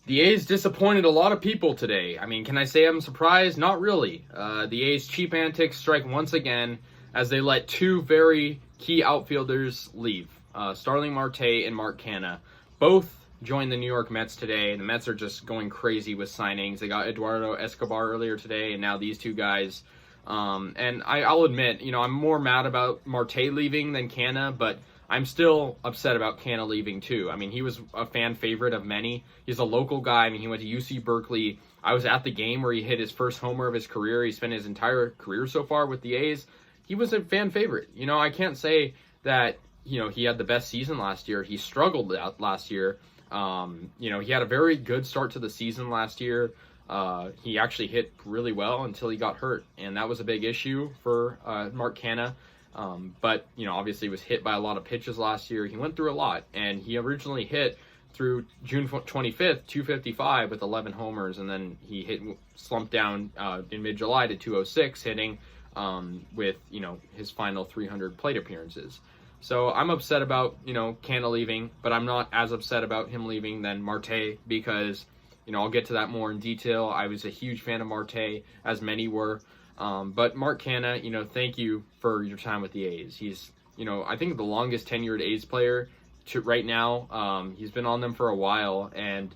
The A's disappointed a lot of people today. I mean, can I say I'm surprised? Not really. The A's cheap antics strike once again as they let two very key outfielders leave. Starling Marte and Canha both joined the New York Mets today. The Mets are just going crazy with signings. They got Eduardo Escobar earlier today, and now these two guys. And I'll admit, I'm more mad about Marte leaving than Canha, but I'm still upset about Canha leaving too. I mean, he was a fan favorite of many. He's a local guy. I mean, he went to UC Berkeley. I was at the game where he hit his first homer of his career. He spent his entire career so far with the A's. He was a fan favorite. I can't say that, he had the best season last year. He struggled last year. He had a very good start to the season last year. He actually hit really well until he got hurt, and that was a big issue for Canha. But obviously was hit by a lot of pitches last year. He went through a lot, and he originally hit through June 25th, 255 with 11 homers, and then he slumped down in mid-July to 206 hitting with his final 300 plate appearances. So I'm upset about Canha leaving, but I'm not as upset about him leaving than Marte because I'll get to that more in detail. I was a huge fan of Marte, as many were. But Canha, thank you for your time with the A's. He's, I think the longest tenured A's player right now. He's been on them for a while, and,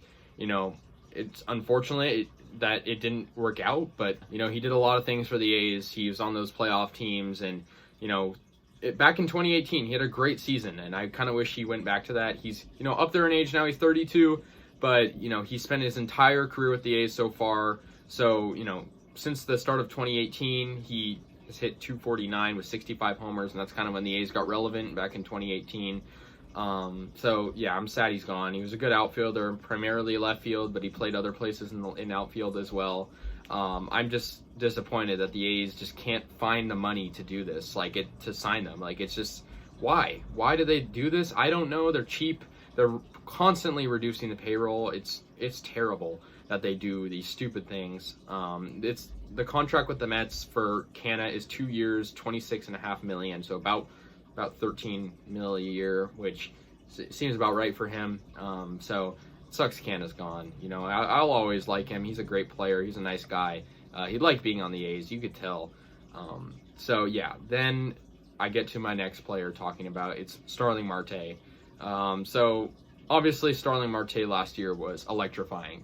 it's unfortunate that it didn't work out, but, he did a lot of things for the A's. He was on those playoff teams, and, back in 2018, he had a great season, and I kind of wish he went back to that. He's, up there in age now. He's 32, but, he spent his entire career with the A's so far. So, since the start of 2018, he has hit 249 with 65 homers, and that's kind of when the A's got relevant back in 2018. So, yeah, I'm sad he's gone. He was a good outfielder, primarily left field, but he played other places in outfield as well. I'm just disappointed that the A's just can't find the money to do this, to sign them. It's just, why? Why do they do this? I don't know. They're cheap. They're constantly reducing the payroll. It's terrible that they do these stupid things. It's the contract with the Mets for Canha is 2 years, $26.5 million, so about $13 million a year, which seems about right for him. So it sucks Canha's gone. I'll always like him. He's a great player. He's a nice guy. He liked being on the A's. You could tell. So yeah, then I get to my next player talking about it's Starling Marte. So obviously Starling Marte last year was electrifying.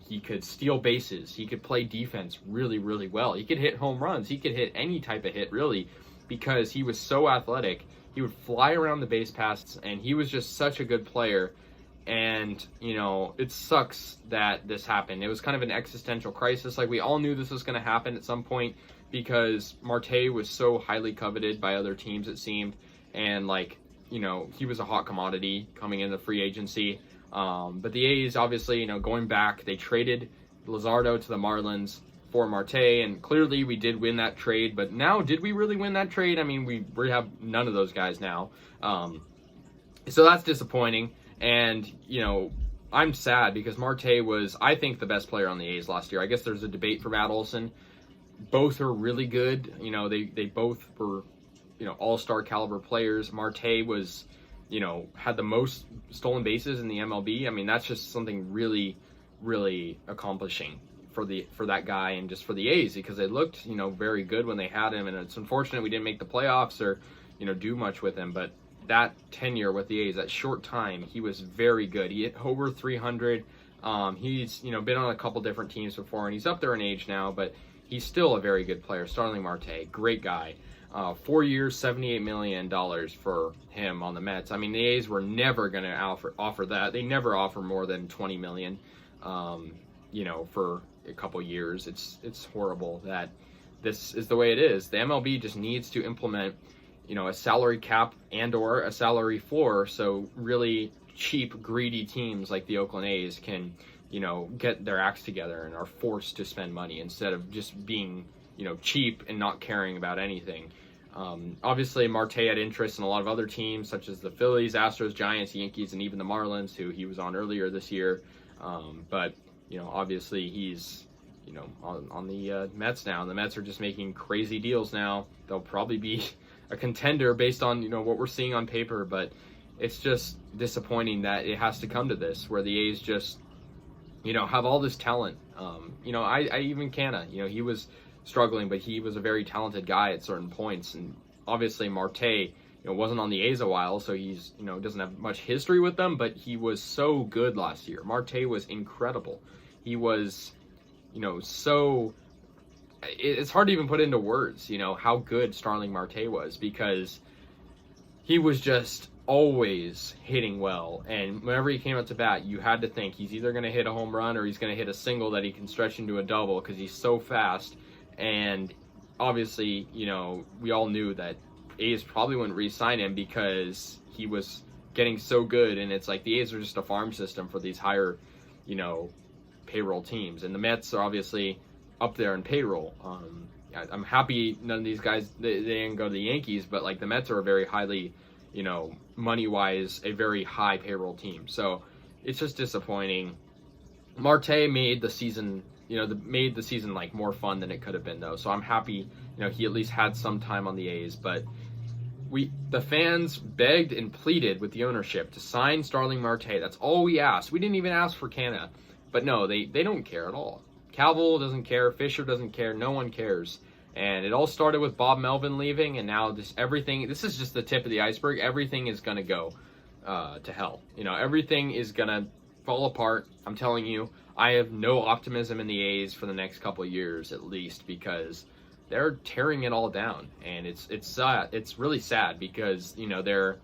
He could steal bases. He could play defense really, really well. He could hit home runs. He could hit any type of hit, really, because he was so athletic. He would fly around the base paths, and he was just such a good player. And, it sucks that this happened. It was kind of an existential crisis. We all knew this was going to happen at some point because Marte was so highly coveted by other teams, it seemed. And, he was a hot commodity coming into free agency. But the A's, obviously, going back, they traded Luzardo to the Marlins for Marte, and clearly we did win that trade. But now, did we really win that trade? I mean, we have none of those guys now. So that's disappointing. And, I'm sad because Marte was, I think, the best player on the A's last year. I guess there's a debate for Matt Olson. Both are really good. They both were, all-star caliber players. Marte was, had the most stolen bases in the MLB. I mean, that's just something really, really accomplishing for that guy and just for the A's because they looked, very good when they had him. And it's unfortunate we didn't make the playoffs or, do much with him. But that tenure with the A's, that short time, he was very good. He hit over 300. He's, been on a couple different teams before, and he's up there in age now, but he's still a very good player. Starling Marte, great guy. 4 years, $78 million for him on the Mets. I mean, the A's were never going to offer that. They never offer more than $20 million, for a couple years. It's horrible that this is the way it is. The MLB just needs to implement, a salary cap and or a salary floor so really cheap, greedy teams like the Oakland A's can, get their acts together and are forced to spend money instead of just being cheap and not caring about anything. Obviously, Marte had interest in a lot of other teams, such as the Phillies, Astros, Giants, Yankees, and even the Marlins, who he was on earlier this year. But, obviously he's, on the Mets now, and the Mets are just making crazy deals now. They'll probably be a contender based on, what we're seeing on paper, but it's just disappointing that it has to come to this, where the A's just have all this talent. I even Canha, he was struggling, but he was a very talented guy at certain points. And obviously Marte, wasn't on the A's a while, so he's, doesn't have much history with them, but he was so good last year. Marte was incredible. He was, so, it's hard to even put into words, how good Starling Marte was, because he was just always hitting well. And whenever he came up to bat, you had to think he's either going to hit a home run or he's going to hit a single that he can stretch into a double, because he's so fast. And obviously, we all knew that A's probably wouldn't re-sign him because he was getting so good. And it's like the A's are just a farm system for these higher, payroll teams. And the Mets are obviously up there in payroll. I'm happy none of these guys, they didn't go to the Yankees, but like the Mets are a very highly, money-wise, a very high payroll team. So it's just disappointing. Marte made the season, made the season like more fun than it could have been, though. So I'm happy, he at least had some time on the A's. But the fans begged and pleaded with the ownership to sign Starling Marte. That's all we asked. We didn't even ask for Canha. But no, they don't care at all. Calvo doesn't care. Fisher doesn't care. No one cares. And it all started with Bob Melvin leaving, and now this is just the tip of the iceberg. Everything is going to go to hell. Everything is going to fall apart. I'm telling you, I have no optimism in the A's for the next couple of years, at least, because they're tearing it all down. And it's really sad, because, they're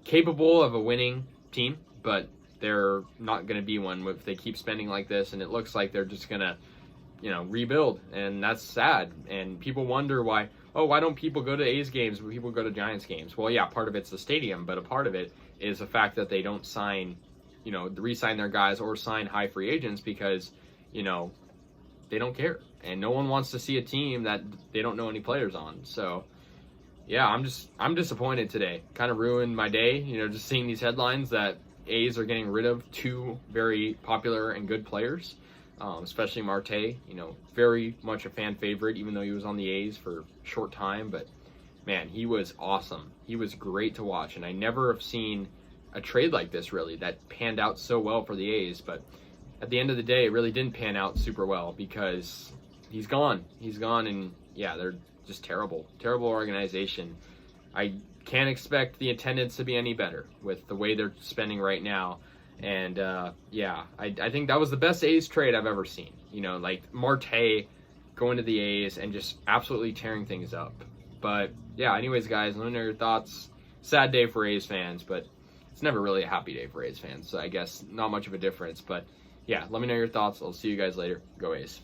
capable of a winning team, but they're not going to be one if they keep spending like this. And it looks like they're just going to, rebuild, and that's sad. And people wonder why don't people go to A's games when people go to Giants games? Well, yeah, part of it's the stadium, but a part of it is the fact that they don't sign, re-sign their guys or sign high free agents, because, they don't care. And no one wants to see a team that they don't know any players on. So, yeah, I'm disappointed today. Kind of ruined my day, just seeing these headlines that A's are getting rid of two very popular and good players. Especially Marte, very much a fan favorite, even though he was on the A's for a short time. But, man, he was awesome. He was great to watch. And I never have seen a trade like this, really, that panned out so well for the A's. But at the end of the day, it really didn't pan out super well, because he's gone. He's gone, and, yeah, they're just terrible. Terrible organization. I can't expect the attendance to be any better with the way they're spending right now. And, I think that was the best A's trade I've ever seen. Like Marte going to the A's and just absolutely tearing things up. But, yeah, anyways, guys, let me know your thoughts. Sad day for A's fans, but it's never really a happy day for A's fans. So I guess not much of a difference. But, yeah, let me know your thoughts. I'll see you guys later. Go A's.